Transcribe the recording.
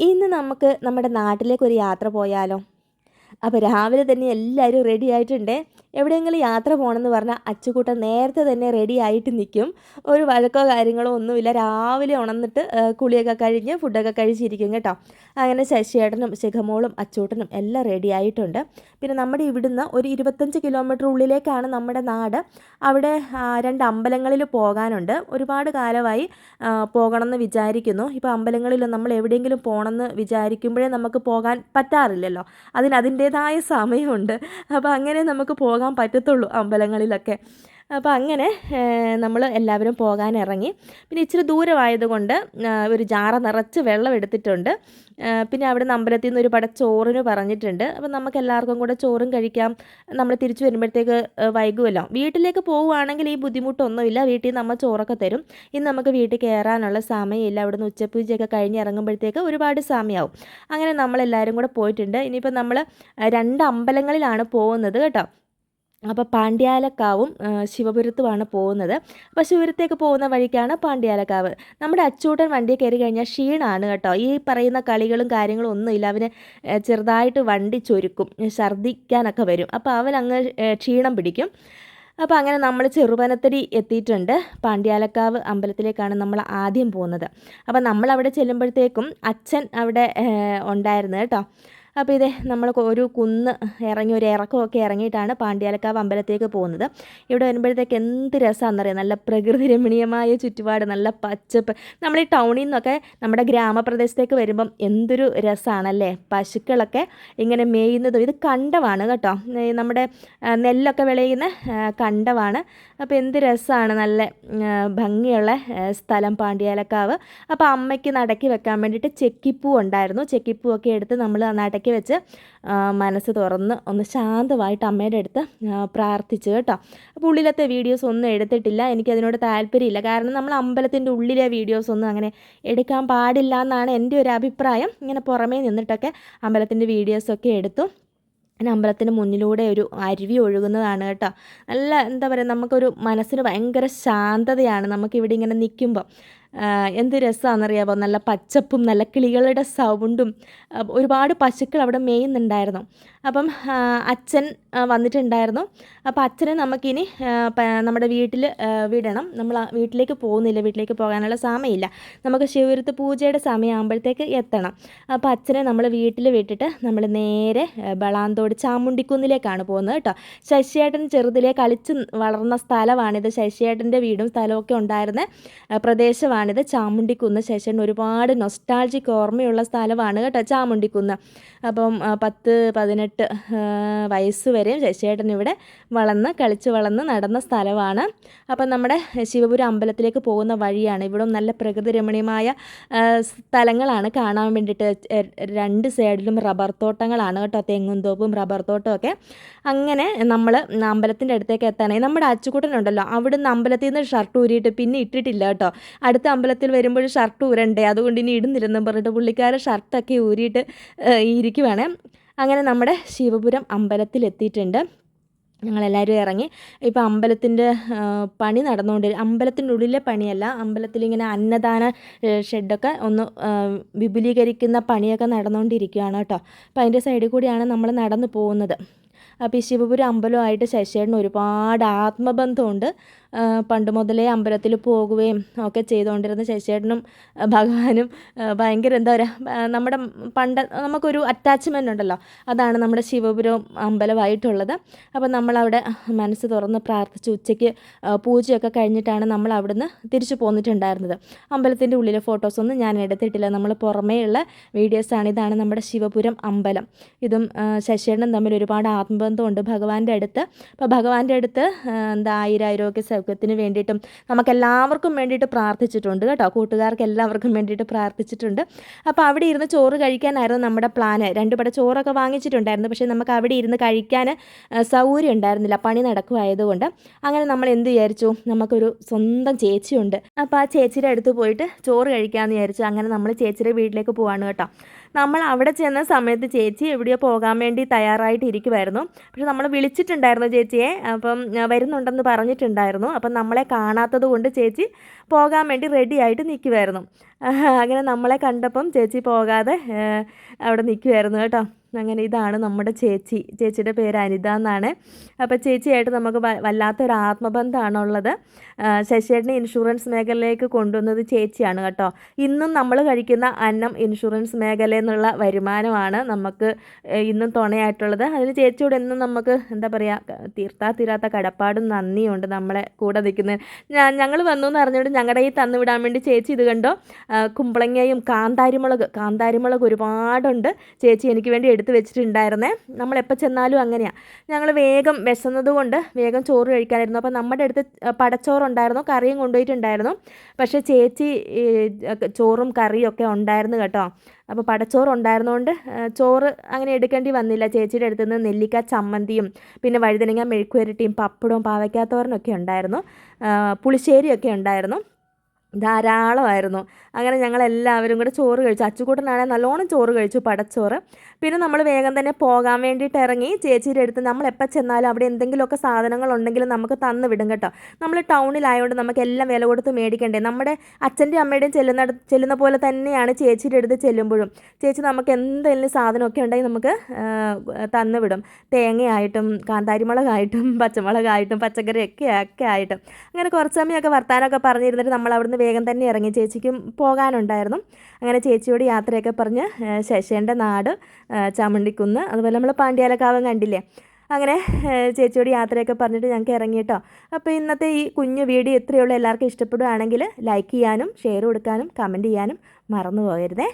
ഇന്ന് നമുക്ക് നമ്മുടെ നാട്ടിലേക്കൊരു യാത്ര പോയാലോ? അപ്പോൾ രാവിലെ തന്നെ എല്ലാവരും റെഡി ആയിട്ടുണ്ട്. എവിടെയെങ്കിലും യാത്ര പോകണമെന്ന് പറഞ്ഞാൽ അച്ചുകൂട്ടൻ നേരത്തെ തന്നെ റെഡി ആയിട്ട് നിൽക്കും. ഒരു വഴക്കോ കാര്യങ്ങളോ ഒന്നുമില്ല. രാവിലെ ഉണർന്നിട്ട് കുളിയൊക്കെ കഴിഞ്ഞ് ഫുഡൊക്കെ കഴിച്ചിരിക്കും കേട്ടോ. അങ്ങനെ ശശിയേട്ടനും ശിഖമോളും അച്ചൂട്ടനും എല്ലാം റെഡി ആയിട്ടുണ്ട്. പിന്നെ നമ്മുടെ ഇവിടുന്ന് ഒരു 25 കിലോമീറ്റർ ഉള്ളിലേക്കാണ് നമ്മുടെ നാട്. അവിടെ 2 അമ്പലങ്ങളിൽ പോകാനുണ്ട്. ഒരുപാട് കാലമായി പോകണമെന്ന് വിചാരിക്കുന്നു. ഇപ്പോൾ അമ്പലങ്ങളിൽ നമ്മൾ എവിടെയെങ്കിലും പോകണമെന്ന് വിചാരിക്കുമ്പോഴേ നമുക്ക് പോകാൻ പറ്റാറില്ലല്ലോ. അതിൻ്റേതായ സമയമുണ്ട്. അപ്പോൾ അങ്ങനെ നമുക്ക് പോകാൻ പറ്റത്തുള്ളൂ അമ്പലങ്ങളിലൊക്കെ. അപ്പോൾ അങ്ങനെ നമ്മൾ എല്ലാവരും പോകാൻ ഇറങ്ങി. പിന്നെ ഇച്ചിരി ദൂരമായതുകൊണ്ട് ഒരു ജാറ നിറച്ച് വെള്ളം എടുത്തിട്ടുണ്ട്. പിന്നെ അവിടെ നിന്ന് അമ്പലത്തിൽ നിന്ന് ഒരു പട ചോറിന് പറഞ്ഞിട്ടുണ്ട്. അപ്പോൾ നമുക്ക് എല്ലാവർക്കും കൂടെ ചോറും കഴിക്കാം. നമ്മൾ തിരിച്ചു വരുമ്പോഴത്തേക്ക് വൈകുമല്ലോ. വീട്ടിലേക്ക് പോവുകയാണെങ്കിൽ ഈ ബുദ്ധിമുട്ടൊന്നുമില്ല. വീട്ടിൽ നിന്ന് നമ്മൾ ചോറൊക്കെ തരും. ഇന്ന് നമുക്ക് വീട്ടിൽ കയറാനുള്ള സമയമില്ല. അവിടെ നിന്ന് ഉച്ചപൂജയൊക്കെ കഴിഞ്ഞ് ഇറങ്ങുമ്പോഴത്തേക്ക് ഒരുപാട് സമയമാവും. അങ്ങനെ നമ്മളെല്ലാവരും കൂടെ പോയിട്ടുണ്ട്. ഇനിയിപ്പോൾ നമ്മൾ 2 അമ്പലങ്ങളിലാണ് പോകുന്നത് കേട്ടോ. അപ്പോൾ പാണ്ഡ്യാലക്കാവും ശിവപുരത്തുമാണ് പോകുന്നത്. അപ്പോൾ ശിവപുരത്തേക്ക് പോകുന്ന വഴിക്കാണ് പാണ്ഡ്യാലക്കാവ്. നമ്മുടെ അച്ചൂട്ടൻ വണ്ടിയിൽ കയറി കഴിഞ്ഞാൽ ക്ഷീണമാണ് കേട്ടോ. ഈ പറയുന്ന കളികളും കാര്യങ്ങളും ഒന്നുമില്ല. അവന് ചെറുതായിട്ട് വണ്ടി ചൊരുക്കും, ഛർദ്ദിക്കാനൊക്കെ വരും. അപ്പോൾ അവനങ്ങ് ക്ഷീണം പിടിക്കും. അപ്പോൾ അങ്ങനെ നമ്മൾ ചെറുപനത്തടി എത്തിയിട്ടുണ്ട്. പാണ്ഡ്യാലക്കാവ് അമ്പലത്തിലേക്കാണ് നമ്മൾ ആദ്യം പോകുന്നത്. അപ്പോൾ നമ്മളവിടെ ചെല്ലുമ്പോഴത്തേക്കും അച്ഛൻ അവിടെ ഉണ്ടായിരുന്നു കേട്ടോ. അപ്പോൾ ഇതേ നമ്മൾ ഒരു കുന്ന് ഇറങ്ങി ഒരു ഇറക്കമൊക്കെ ഇറങ്ങിയിട്ടാണ് പാണ്ഡ്യാലക്കാവ് അമ്പലത്തേക്ക് പോകുന്നത്. ഇവിടെ വരുമ്പോഴത്തേക്ക് എന്ത് രസമാണെന്നറിയാം. നല്ല പ്രകൃതി രമണീയമായ ചുറ്റുപാട്, നല്ല പച്ചപ്പ്. നമ്മൾ ഈ ടൗണിൽ നിന്നൊക്കെ നമ്മുടെ ഗ്രാമപ്രദേശത്തേക്ക് വരുമ്പം എന്തൊരു രസമാണല്ലേ. പശുക്കളൊക്കെ ഇങ്ങനെ മേയുന്നതും. ഇത് കണ്ടമാണ് കേട്ടോ. നമ്മുടെ നെല്ലൊക്കെ വിളയുന്ന കണ്ടമാണ്. അപ്പോൾ എന്ത് രസമാണ്. നല്ല ഭംഗിയുള്ള സ്ഥലം പാണ്ഡ്യാലക്കാവ്. അപ്പോൾ അമ്മയ്ക്ക് നടക്കി വെക്കാൻ വേണ്ടിയിട്ട് ചെക്കിപ്പൂ ഉണ്ടായിരുന്നു. ചെക്കിപ്പൂവൊക്കെ എടുത്ത് നമ്മൾ നടക്കി വെച്ച് മനസ്സ് തുറന്ന് ഒന്ന് ശാന്തമായിട്ട് അമ്മയുടെ അടുത്ത് പ്രാർത്ഥിച്ചു കേട്ടോ. അപ്പോൾ ഉള്ളിലത്തെ വീഡിയോസ് ഒന്നും എടുത്തിട്ടില്ല. എനിക്കതിനോട് താല്പര്യമില്ല. കാരണം നമ്മൾ അമ്പലത്തിൻ്റെ ഉള്ളിലെ വീഡിയോസ് ഒന്നും അങ്ങനെ എടുക്കാൻ പാടില്ല എന്നാണ് എൻ്റെ ഒരു അഭിപ്രായം. ഇങ്ങനെ പുറമേ നിന്നിട്ടൊക്കെ അമ്പലത്തിൻ്റെ വീഡിയോസൊക്കെ എടുത്തു. പിന്നെ അമ്പലത്തിന് മുന്നിലൂടെ ഒരു അരുവി ഒഴുകുന്നതാണ് കേട്ടോ. നല്ല എന്താ പറയുക, നമുക്കൊരു മനസ്സിന് ഭയങ്കര ശാന്തതയാണ് നമുക്കിവിടെ ഇങ്ങനെ നിൽക്കുമ്പോൾ. എന്ത് രസമാണെന്നറിയാമോ. നല്ല പച്ചപ്പും നല്ല കിളികളുടെ സൗണ്ടും. ഒരുപാട് പശുക്കൾ അവിടെ മേയുന്നുണ്ടായിരുന്നു. അപ്പം അച്ഛൻ വന്നിട്ടുണ്ടായിരുന്നു. അപ്പോൾ അച്ഛനെ നമുക്കിനി നമ്മുടെ വീട്ടിൽ വിടണം. നമ്മൾ വീട്ടിലേക്ക് പോകുന്നില്ല. വീട്ടിലേക്ക് പോകാനുള്ള സമയമില്ല. നമുക്ക് ശിവപുരത്ത് പൂജയുടെ സമയമാകുമ്പോഴത്തേക്ക് എത്തണം. അപ്പോൾ അച്ഛനെ നമ്മൾ വീട്ടിൽ വിട്ടിട്ട് നമ്മൾ നേരെ ബളാന്തോട് ചാമുണ്ടിക്കുന്നിലേക്കാണ് പോകുന്നത് കേട്ടോ. ശശിയേട്ടൻ ചെറുതിലെ കളിച്ച് വളർന്ന സ്ഥലമാണിത്. ശശിയേട്ടൻ്റെ വീടും സ്ഥലമൊക്കെ ഉണ്ടായിരുന്ന പ്രദേശമാണിത് ചാമുണ്ടിക്കുന്ന്. ശശിയേട്ടൻ ഒരുപാട് നൊസ്റ്റാൾജിക് ഓർമ്മയുള്ള സ്ഥലമാണ് കേട്ടോ ചാമുണ്ടിക്കുന്ന്. അപ്പം 10-18 വയസ്സ് വരെയും ശശിയേട്ടൻ ഇവിടെ കളിച്ച് വളർന്ന് നടന്ന സ്ഥലമാണ്. അപ്പം നമ്മുടെ ശിവപുരം അമ്പലത്തിലേക്ക് പോകുന്ന വഴിയാണ്. ഇവിടെ നല്ല പ്രകൃതി രമണീയമായ സ്ഥലങ്ങളാണ് കാണാൻ വേണ്ടിയിട്ട്. 2 സൈഡിലും റബ്ബർ തോട്ടങ്ങളാണ് കേട്ടോ. തെങ്ങും തോപ്പും റബ്ബർ തോട്ടമൊക്കെ. അങ്ങനെ നമ്മൾ അമ്പലത്തിൻ്റെ അടുത്തേക്ക് എത്താനായി. നമ്മുടെ അച്ചുകൂട്ടനുണ്ടല്ലോ, അവിടുന്ന് അമ്പലത്തിൽ നിന്ന് ഷർട്ട് ഊരിയിട്ട് പിന്നെ ഇട്ടിട്ടില്ല കേട്ടോ. അടുത്ത അമ്പലത്തിൽ വരുമ്പോൾ ഷർട്ട് ഊരണ്ടേ, അതുകൊണ്ട് ഇനി ഇടുന്നില്ലെന്നും പറഞ്ഞിട്ട് പുള്ളിക്കാരെ ഷർട്ടൊക്കെ ഊരിയിട്ട് ഇരിക്കുവാണ്. അങ്ങനെ നമ്മുടെ ശിവപുരം അമ്പലത്തിലെത്തിയിട്ടുണ്ട്. ഞങ്ങളെല്ലാവരും ഇറങ്ങി. ഇപ്പോൾ അമ്പലത്തിൻ്റെ പണി നടന്നുകൊണ്ട്, അമ്പലത്തിൻ്റെ ഉള്ളിലെ പണിയല്ല, അമ്പലത്തിലിങ്ങനെ അന്നദാന ഷെഡൊക്കെ ഒന്ന് വിപുലീകരിക്കുന്ന പണിയൊക്കെ നടന്നുകൊണ്ടിരിക്കുകയാണ് കേട്ടോ. അപ്പോൾ അതിൻ്റെ സൈഡിൽ കൂടിയാണ് നമ്മൾ നടന്നു പോകുന്നത്. അപ്പോൾ ഈ ശിവപുരം അമ്പലമായിട്ട് ശശിയേട്ടന് ഒരുപാട് ആത്മബന്ധമുണ്ട്. പണ്ട് മുതലേ അമ്പലത്തിൽ പോകുകയും ഒക്കെ ചെയ്തുകൊണ്ടിരുന്ന ശശിയേട്ടനും ഭഗവാനും ഭയങ്കര എന്താ പറയുക, നമ്മുടെ നമുക്കൊരു അറ്റാച്ച്മെൻ്റ് ഉണ്ടല്ലോ, അതാണ് നമ്മുടെ ശിവപുരം അമ്പലമായിട്ടുള്ളത്. അപ്പോൾ നമ്മളവിടെ മനസ്സ് തുറന്ന് പ്രാർത്ഥിച്ച് ഉച്ചയ്ക്ക് പൂജയൊക്കെ കഴിഞ്ഞിട്ടാണ് നമ്മൾ അവിടുന്ന് തിരിച്ചു പോന്നിട്ടുണ്ടായിരുന്നത്. അമ്പലത്തിൻ്റെ ഉള്ളിലെ ഫോട്ടോസൊന്നും ഞാൻ എടുത്തിട്ടില്ല. നമ്മൾ പുറമേയുള്ള വീഡിയോസാണ്. ഇതാണ് നമ്മുടെ ശിവപുരം അമ്പലം. ഇതും ശശിയേട്ടനും തമ്മിൽ ഒരുപാട് ആത്മബന്ധമുണ്ട് ഭഗവാന്റെ അടുത്ത്. അപ്പോൾ ഭഗവാന്റെ അടുത്ത് എന്താ ആയിരാരോഗ്യ സൗഖ്യത്തിന് വേണ്ടിയിട്ടും നമുക്കെല്ലാവർക്കും വേണ്ടിയിട്ട് പ്രാർത്ഥിച്ചിട്ടുണ്ട് കേട്ടോ. കൂട്ടുകാർക്ക് എല്ലാവർക്കും വേണ്ടിയിട്ട് പ്രാർത്ഥിച്ചിട്ടുണ്ട്. അപ്പോൾ അവിടെ ഇരുന്ന് ചോറ് കഴിക്കാനായിരുന്നു നമ്മുടെ പ്ലാന്. 2 പട ചോറൊക്കെ വാങ്ങിച്ചിട്ടുണ്ടായിരുന്നു. പക്ഷേ നമുക്ക് അവിടെ ഇരുന്ന് കഴിക്കാൻ സൗകര്യം ഉണ്ടായിരുന്നില്ല, പണി നടക്കുമായതുകൊണ്ട്. അങ്ങനെ നമ്മൾ എന്ത് വിചാരിച്ചു, നമുക്കൊരു സ്വന്തം ചേച്ചിയുണ്ട്. അപ്പോൾ ആ ചേച്ചിയുടെ അടുത്ത് പോയിട്ട് ചോറ് കഴിക്കാമെന്ന് വിചാരിച്ചു. അങ്ങനെ നമ്മൾ ചേച്ചിയുടെ വീട്ടിലേക്ക് പോവാണ് കേട്ടോ. നമ്മൾ അവിടെ ചെന്ന സമയത്ത് ചേച്ചി എവിടെയോ പോകാൻ വേണ്ടി തയ്യാറായിട്ടിരിക്കുമായിരുന്നു. പക്ഷെ നമ്മൾ വിളിച്ചിട്ടുണ്ടായിരുന്നു ചേച്ചിയെ. അപ്പം വരുന്നുണ്ടെന്ന് പറഞ്ഞിട്ടുണ്ടായിരുന്നു. ഉണ്ടായിരുന്നു. അപ്പം നമ്മളെ കാണാത്തത് കൊണ്ട് ചേച്ചി പോകാൻ വേണ്ടി റെഡിയായിട്ട് നിൽക്കുമായിരുന്നു. അങ്ങനെ നമ്മളെ കണ്ടപ്പം ചേച്ചി പോകാതെ അവിടെ നിൽക്കുമായിരുന്നു കേട്ടോ. അങ്ങനെ ഇതാണ് നമ്മുടെ ചേച്ചിയുടെ പേര് അനിത എന്നാണ്. അപ്പോൾ ചേച്ചിയായിട്ട് നമുക്ക് വല്ലാത്തൊരു ആത്മബന്ധമാണുള്ളത്. ശശിയേട്ടനെ ഇൻഷുറൻസ് മേഖലയിലേക്ക് കൊണ്ടുവന്നത് ചേച്ചിയാണ് കേട്ടോ. ഇന്നും നമ്മൾ കഴിക്കുന്ന അന്നം ഇൻഷുറൻസ് മേഖലയിൽ നിന്നുള്ള വരുമാനമാണ് നമുക്ക് ഇന്നും തുണയായിട്ടുള്ളത്. അതിന് ചേച്ചിയോട് എന്നും നമുക്ക് എന്താ പറയുക, തീരാത്ത കടപ്പാടും നന്ദിയുണ്ട് നമ്മളെ കൂടെ നിൽക്കുന്നത്. ഞങ്ങൾ വന്നു എന്ന് അറിഞ്ഞുകൊണ്ട് ഞങ്ങളുടെ ഈ തന്നു വിടാൻ വേണ്ടി ചേച്ചി ഇത് കണ്ടോ, കുമ്പളങ്ങയും കാന്താരിമുളക് ഒരുപാടുണ്ട് ചേച്ചി എനിക്ക് വേണ്ടി എടുത്തു വെച്ചിട്ടുണ്ടായിരുന്നേ. നമ്മളെപ്പോൾ ചെന്നാലും അങ്ങനെയാണ്. ഞങ്ങൾ വേഗം വിശന്നത് കൊണ്ട് വേഗം ചോറ് കഴിക്കാനായിരുന്നു. അപ്പോൾ നമ്മുടെ അടുത്ത് പടച്ചോറുണ്ടായിരുന്നു, കറിയും കൊണ്ടുപോയിട്ടുണ്ടായിരുന്നു. പക്ഷേ ചേച്ചി ചോറും കറിയും ഒക്കെ ഉണ്ടായിരുന്നു കേട്ടോ. അപ്പോൾ പടച്ചോറ് ഉണ്ടായിരുന്നുകൊണ്ട് ചോറ് അങ്ങനെ എടുക്കേണ്ടി വന്നില്ല. ചേച്ചിയുടെ അടുത്ത് നിന്ന് നെല്ലിക്ക ചമ്മന്തിയും പിന്നെ വഴുതനങ്ങ മെഴുക്കുവരട്ടിയും പപ്പടവും പാവയ്ക്കാത്തോരനൊക്കെ ഉണ്ടായിരുന്നു, പുളിശ്ശേരിയൊക്കെ ഉണ്ടായിരുന്നു, ധാരാളമായിരുന്നു. അങ്ങനെ ഞങ്ങളെല്ലാവരും കൂടെ ചോറ് കഴിച്ചു. അച്ചുകൂട്ടനാണെങ്കിൽ നല്ലോണം ചോറ് കഴിച്ചു, പടച്ചോറ്. പിന്നെ നമ്മൾ വേഗം തന്നെ പോകാൻ വേണ്ടിയിട്ട് ഇറങ്ങി. ചേച്ചിയുടെ അടുത്ത് നമ്മൾ എപ്പോൾ ചെന്നാലും അവിടെ എന്തെങ്കിലുമൊക്കെ സാധനങ്ങളുണ്ടെങ്കിൽ നമുക്ക് തന്നു വിടും കേട്ടോ. നമ്മൾ ടൗണിലായതുകൊണ്ട് നമുക്ക് എല്ലാം വില കൊടുത്ത് മേടിക്കണ്ടേ. നമ്മുടെ അച്ഛൻ്റെയും അമ്മയുടെയും ചെല്ലുന്ന പോലെ തന്നെയാണ് ചേച്ചിയുടെ അടുത്ത് ചെല്ലുമ്പോഴും. ചേച്ചി നമുക്ക് എന്തെങ്കിലും സാധനമൊക്കെ ഉണ്ടെങ്കിൽ നമുക്ക് തന്നു വിടും. തേങ്ങയായിട്ടും കാന്താരിമുളകായിട്ടും പച്ചമുളകായിട്ടും പച്ചക്കറിയൊക്കെ ആയിട്ടും. അങ്ങനെ കുറച്ച് സമയമൊക്കെ വർത്താനമൊക്കെ പറഞ്ഞിരുന്നിട്ട് നമ്മൾ അവിടുന്ന് വേഗം തന്നെ ഇറങ്ങി. ചേച്ചിക്കും പോകാനുണ്ടായിരുന്നു. അങ്ങനെ ചേച്ചിയോട് യാത്രയൊക്കെ പറഞ്ഞ് ശശേൻ്റെ നാട് ചാമുണ്ടിക്കുന്ന്, അതുപോലെ നമ്മൾ പാണ്ഡ്യാലക്കാവും കണ്ടില്ലേ, അങ്ങനെ ചേച്ചിയോട് യാത്രയൊക്കെ പറഞ്ഞിട്ട് ഞങ്ങൾക്ക് ഇറങ്ങി കേട്ടോ. അപ്പോൾ ഇന്നത്തെ ഈ കുഞ്ഞു വീഡിയോ ഇത്രയേ ഉള്ളൂ. എല്ലാവർക്കും ഇഷ്ടപ്പെടുകയാണെങ്കിൽ ലൈക്ക് ചെയ്യാനും ഷെയർ കൊടുക്കാനും കമൻറ്റ് ചെയ്യാനും മറന്നു പോകരുതേ.